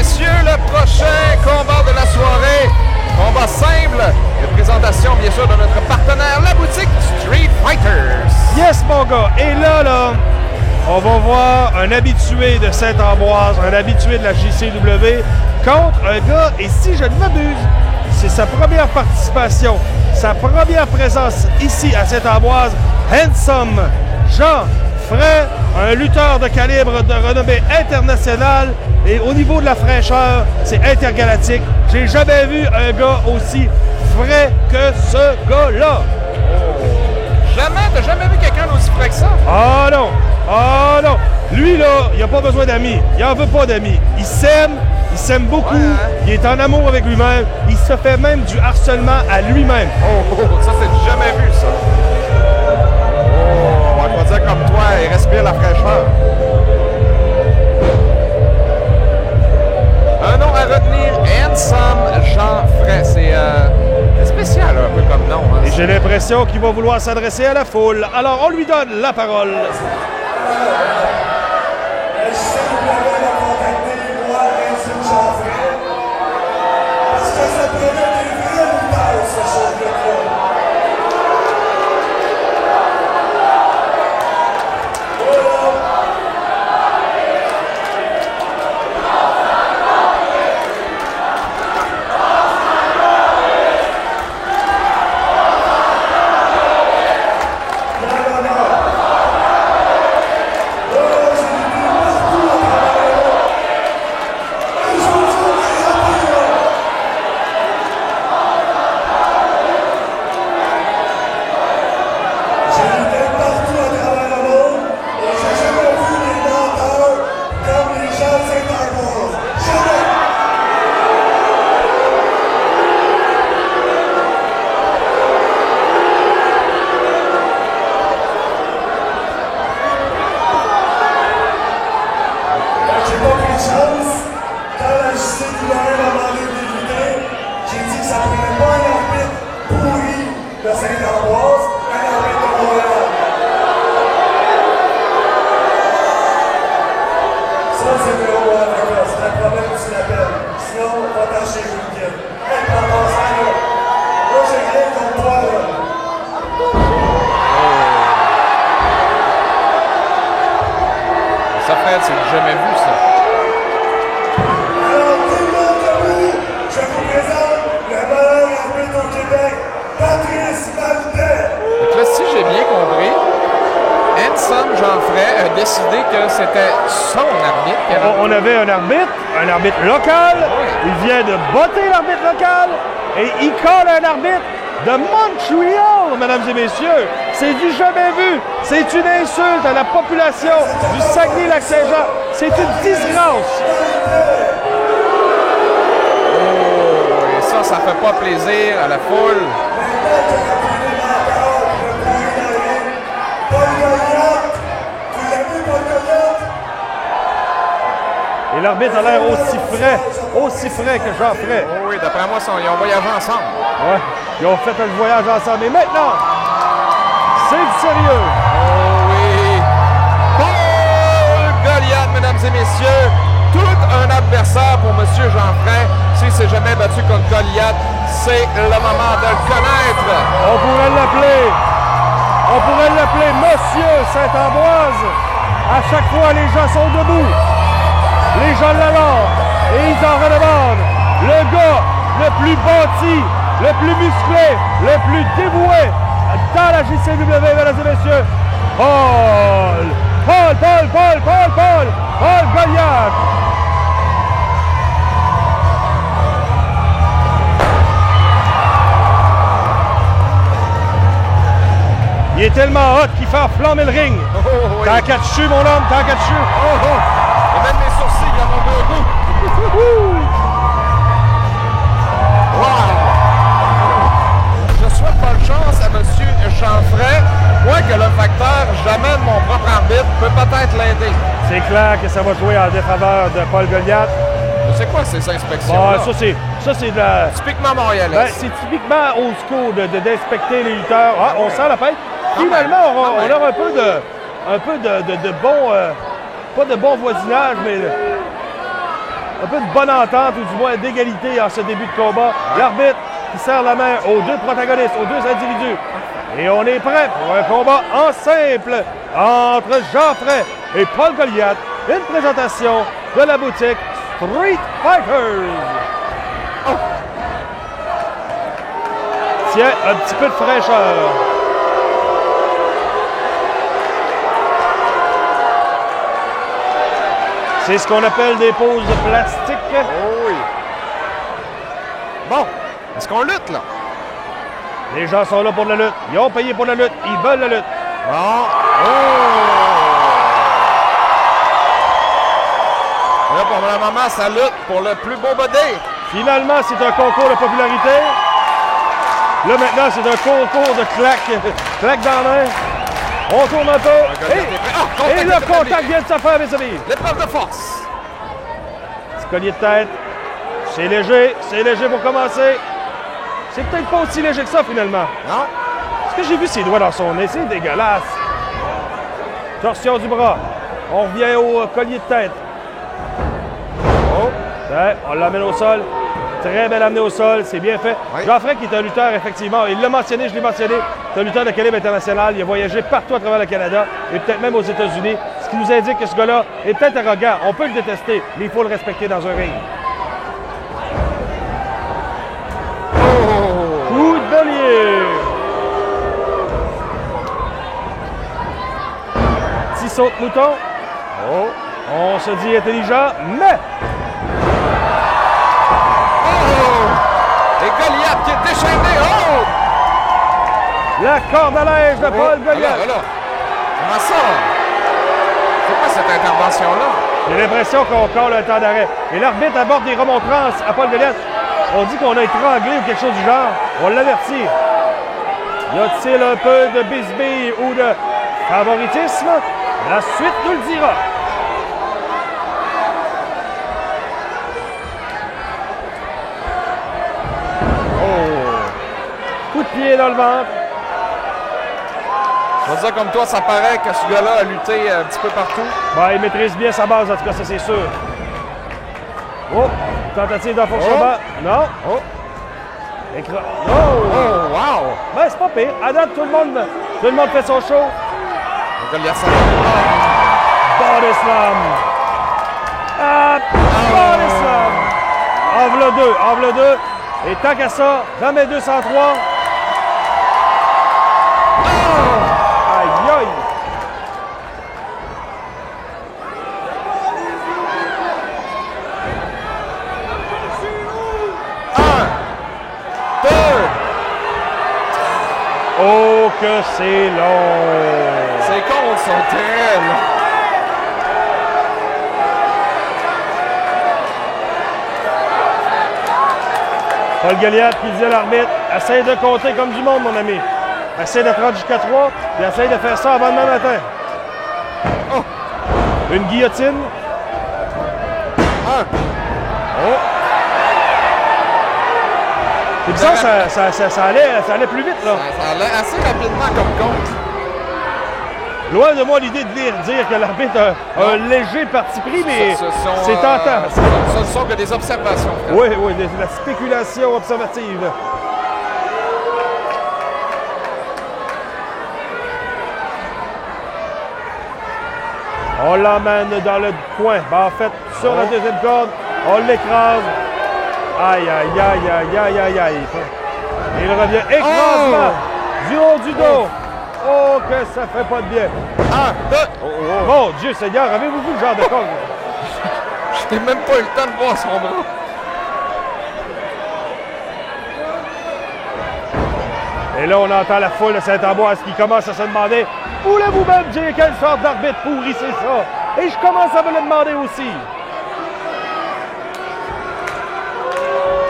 messieurs, le prochain combat de la soirée. Combat simple. Une présentation, bien sûr, de notre partenaire, la boutique Street Fighters. Yes, mon gars. Et là, on va voir un habitué de Saint-Ambroise, un habitué de la JCW contre un gars, et si je ne m'abuse, c'est sa première participation, sa première présence ici à Saint-Ambroise, Handsome Jean Frais, un lutteur de calibre de renommée internationale, et au niveau de la fraîcheur, c'est intergalactique. J'ai jamais vu un gars aussi frais que ce gars-là. T'as jamais vu quelqu'un d'aussi frais que ça? Ah non! Ah non! Lui, là, il n'a pas besoin d'amis. Il n'en veut pas d'amis. Il s'aime beaucoup. Ouais. Il est en amour avec lui-même. Il se fait même du harcèlement à lui-même. Ça, c'est jamais vu, ça. On va dire comme toi, il respire la fraîcheur. Un nom à retenir, Handsome Jean Frais. C'est spécial, un peu comme nom. Hein, et j'ai l'impression qu'il va vouloir s'adresser à la foule. Alors, on lui donne la parole. Ça, Fred, c'est jamais vu, ça. Alors, tout le monde debout, je vous présente le meilleur arbitre au Québec, Patrice Maltais. Donc là, si j'ai bien compris, Handsome Jean Frais a décidé que c'était son arbitre. On avait un arbitre local. Oui. Il vient de botter l'arbitre local et il colle un arbitre de Montréal, mesdames et messieurs. C'est du jamais vu. C'est une insulte à la population du Saguenay-Lac-Saint-Jean. C'est une disgrâce. Oh, et ça fait pas plaisir à la foule. Et l'arbitre a l'air aussi frais que Jean Frais. Oh oui, d'après moi, ils ont voyagé ensemble. Oui, ils ont fait un voyage ensemble. Et maintenant, c'est du sérieux. Oh oui. Paul Goliath, mesdames et messieurs. Tout un adversaire pour M. Jean Frais. S'il ne s'est jamais battu contre Goliath, c'est le moment de le connaître. On pourrait l'appeler Monsieur Saint-Ambroise. À chaque fois, les gens sont debout. Les gens l'adorent et ils en redemandent. Le gars le plus bâti, le plus musclé, le plus dévoué dans la JCW, mesdames et messieurs, Paul Goliath. Il est tellement hot qu'il fait enflammer le ring. Oui. T'as qu'à dessus, mon homme, t'as qu'à dessus. Et même les sourcils, ils en ont beaucoup. Wow! Je souhaite bonne chance à M. Jean Frais. Moi, que le facteur j'amène mon propre arbitre peut peut-être l'aider. C'est clair que ça va jouer en défaveur de Paul Goliath. C'est quoi ces inspections? Ça, c'est de la... Typiquement montréalais. Ben, c'est typiquement old school d'inspecter les lutteurs. Ah, on sent la fête. Finalement, on aura un peu de bon... pas de bon voisinage, mais... un peu de bonne entente ou du moins d'égalité en ce début de combat. L'arbitre qui serre la main aux deux protagonistes, aux deux individus. Et on est prêt pour un combat en simple entre Jean Frais et Paul Goliath. Une présentation de la boutique Street Fighters. Oh. Tiens, un petit peu de fraîcheur. C'est ce qu'on appelle des pauses de plastique. Oh oui. Bon, est-ce qu'on lutte, là? Les gens sont là pour la lutte. Ils ont payé pour la lutte. Ils veulent la lutte. Bon. Oh! Là, pour le moment, ça lutte pour le plus beau body. Finalement, c'est un concours de popularité. Là, maintenant, c'est un concours de claques. Claques dans la main. On tourne un peu. Et le contact vient de se faire, mes amis. L'épreuve de force. Petit collier de tête. C'est léger pour commencer. C'est peut-être pas aussi léger que ça, finalement. Non? Est-ce que j'ai vu ses doigts dans son nez? C'est dégueulasse. Torsion du bras. On revient au collier de tête. Oh! Ouais, on l'amène au sol. Très bien amené au sol, c'est bien fait. Oui. Jean Frais, qui est un lutteur, effectivement, il l'a mentionné, je l'ai mentionné, c'est un lutteur de calibre international. Il a voyagé partout à travers le Canada et peut-être même aux États-Unis. Ce qui nous indique que ce gars-là est peut-être arrogant. On peut le détester, mais il faut le respecter dans un ring. Oh! Coup de bélier. Petit saut de mouton. Oh! On se dit intelligent, mais... Et Goliath qui est déchaîné. Oh! La corde à linge de Paul Goliath. Voilà. Comment ça? C'est quoi cette intervention-là? J'ai l'impression qu'on colle un temps d'arrêt. Et l'arbitre aborde des remontrances à Paul Goliath. On dit qu'on a étranglé ou quelque chose du genre. On l'avertit. Y a-t-il un peu de bisbille ou de favoritisme? La suite nous le dira. Coup de pied dans le ventre. Je veux dire, comme toi, ça paraît que ce gars-là a lutté un petit peu partout. Ben, il maîtrise bien sa base, en tout cas, ça c'est sûr. Oh, tentative d'enfourchement. Non. Oh! Oh! Oh, wow! Ben, c'est pas pire. À date, tout le monde fait son show. Goliath, ça Body slam. Ah, body slam. En v'là deux. Et tant qu'à ça, jamais 203. Aïe, aïe. Oh, que c'est long! C'est con, son tel! Paul Goliath qui dit à l'arbitre, essaye de compter comme du monde, mon ami. Essaye de prendre jusqu'à 3, puis essaye de faire ça avant demain matin. Oh. Une guillotine. Oh. C'est bizarre, ça allait plus vite, là. Ça allait assez rapidement comme compte. Loin de moi l'idée de dire que l'arbitre a un léger parti pris, mais c'est tentant. Ce ne sont que des observations. Oui, de la spéculation observative. On l'emmène dans le coin. Ben, en fait, sur la deuxième corde, on l'écrase. Aïe, aïe, aïe, aïe, aïe, aïe, aïe. Il revient. Écrasement du haut du dos. Oh, que ça fait pas de bien. 1, 2. Mon Dieu Seigneur, avez-vous vu le genre de corde? Je n'ai même pas eu le temps de voir son bras. Et là, on entend la foule de Saint-Ambroise qui commence à se demander « Voulez-vous même dire quelle sorte d'arbitre pourri c'est ça? » Et je commence à me le demander aussi.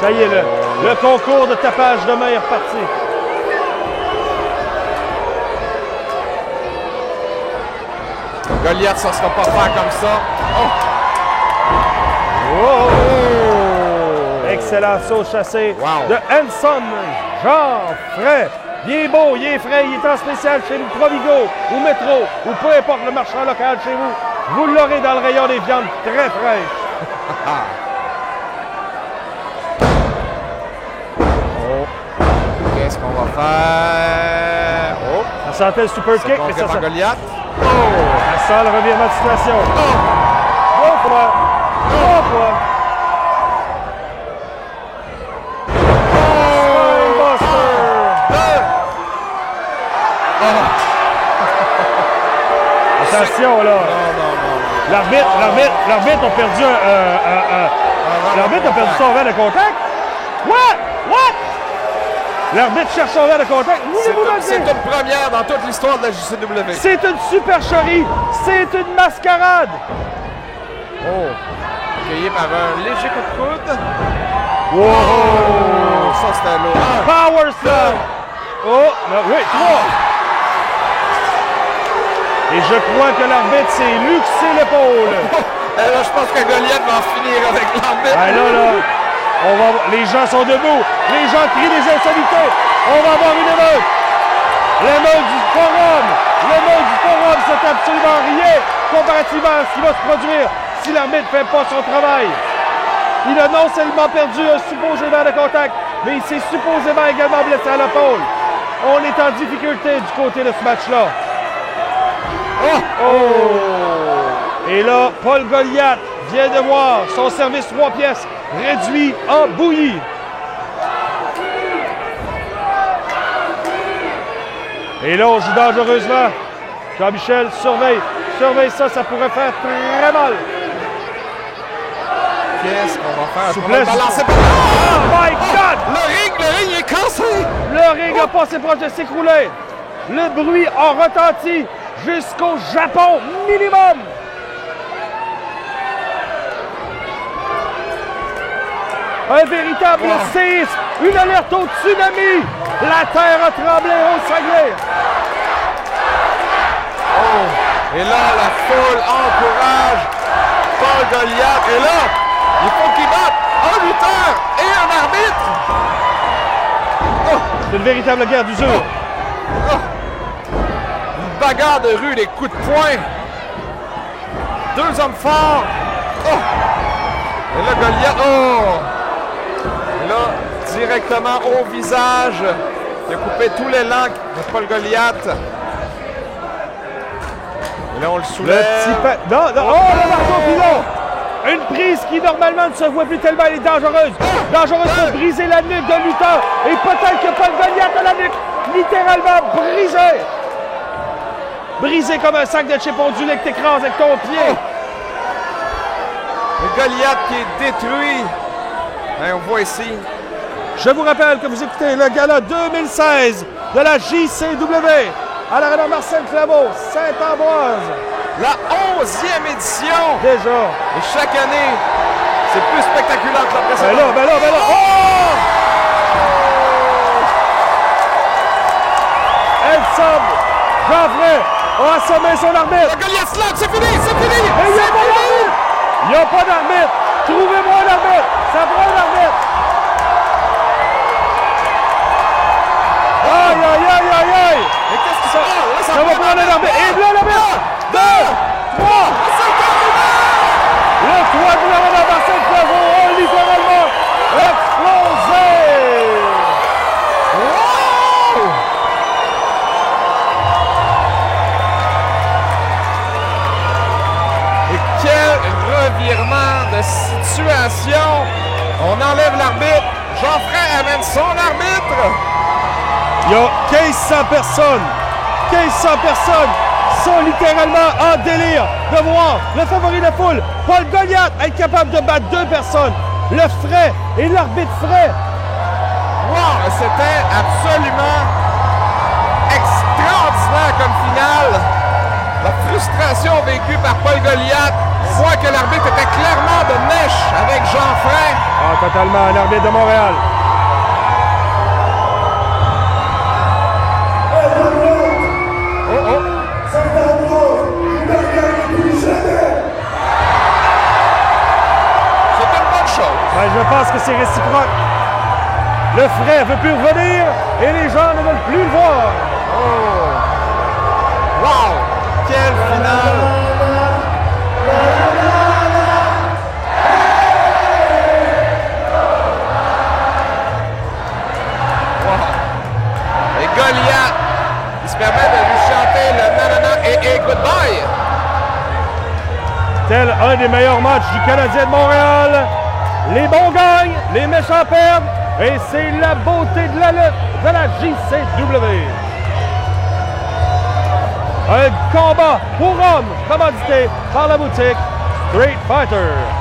Ça y est, le concours de tapage de main est reparti. Goliath, ça ne sera pas faire comme ça. Oh! Excellent saut chassé de Hanson Jean Frais. Il est beau, il est frais, il est en spécial chez Provigo ou Métro ou peu importe le marchand local chez vous. Vous l'aurez dans le rayon des viandes très fraîches. faire. Oh! Ça sentait le super C'est kick, mais contré ça par sent... Goliath. Oh! Ça sent le revirement de situation. Oh! 3 fois. 3 fois. Spinebuster. Attention, là. Non, non, non. L'arbitre a perdu l'arbitre a perdu son verre de contact. What? L'arbitre cherche son verre de contact. C'est une première dans toute l'histoire de la JCW. C'est une supercherie. C'est une mascarade. Oh! Accueilli par un léger coup de coude. Wow. Oh! Ça, c'était lourd. Power slam. Oh, là, oui, 3. Et je crois que l'arbitre s'est luxé l'épaule. Là, je pense que Goliath va en finir avec l'arbitre. Ah, là. Les gens sont debout. Les gens crient des insolités. On va avoir une émeute. L'émeute du forum. L'émeute du forum, c'est absolument rien comparativement à ce qui va se produire si l'arbitre ne fait pas son travail. Il a non seulement perdu un supposé verre de contact, mais il s'est supposément également blessé à l'épaule. On est en difficulté du côté de ce match-là. Et là, Paul Goliath vient de voir son service 3 pièces réduit en bouillie. Et là, on joue dangereusement. Jean-Michel, surveille ça, ça pourrait faire très mal. Qu'est-ce qu'on va faire? Souplesse. On va balancer par... Oh my God! Le ring est cassé! Le ring a passé proche de s'écrouler. Le bruit a retenti jusqu'au Japon minimum. Un véritable séisme, une alerte au tsunami. La terre a tremblé au Saguenay. Oh! Et là, la foule encourage Paul Goliath. Et là, il faut qu'il batte un lutteur et un arbitre. C'est une véritable guerre d'usure. Une bagarre de rue, des coups de poing. 2 hommes forts. Et là, Goliath. Et là, directement au visage. Il a coupé tout l'élan de Paul Goliath. Et là, on le soulève. Non, le marteau pilon. Une prise qui normalement ne se voit plus tellement, elle est dangereuse. Dangereuse pour briser la nuque d'un lutteur. Et peut-être que Paul Goliath a la nuque littéralement brisée. Brisée comme un sac de chips ondulé que t'écrases avec ton pied. Le Goliath qui est détruit. Hein, on voit ici. Je vous rappelle que vous écoutez le gala 2016 de la JCW à l'Arena Marcel Claveau, Saint-Ambroise. La 11e édition. Déjà. Et chaque année, c'est plus spectaculaire que la précédente. Ben là. Oh! El Sab, Jean-Fray a assommé son arbitre. Le Goliath slap, c'est fini. Et il n'y a pas d'arbitre. Il n'y a pas d'arbitre. Trouvez-moi un arbitre. Ça prend un arbitre. Aïe. Mais qu'est-ce qui se passe? Ça va prendre un arbitre. Et là, l'arbitre. 2, 3. Le toit de l'Arena Marcel Claveau a littéralement explosé. Wow! Et quel revirement de situation! On enlève l'arbitre. Jean-Fray amène son arbitre. Il y a 1500 personnes. 1500 personnes sont littéralement en délire de voir le favori de la foule, Paul Goliath, être capable de battre 2 personnes. Le frais et l'arbitre frais. Wow! C'était absolument extraordinaire comme finale. La frustration vécue par Paul Goliath voit que l'arbitre était clairement de mèche avec Jean-Fray. Ah, totalement, un arbitre de Montréal. Ben, je pense que c'est réciproque. Le frais ne veut plus revenir et les gens ne veulent plus le voir. Oh! Wow! Quelle finale! Wow! et goodbye. Tel un des meilleurs matchs du Canadien de Montréal. Les bons gagnent, les méchants perdent. Et c'est la beauté de la lutte de la JCW. Un combat pour hommes commandité par la boutique Street Fighter.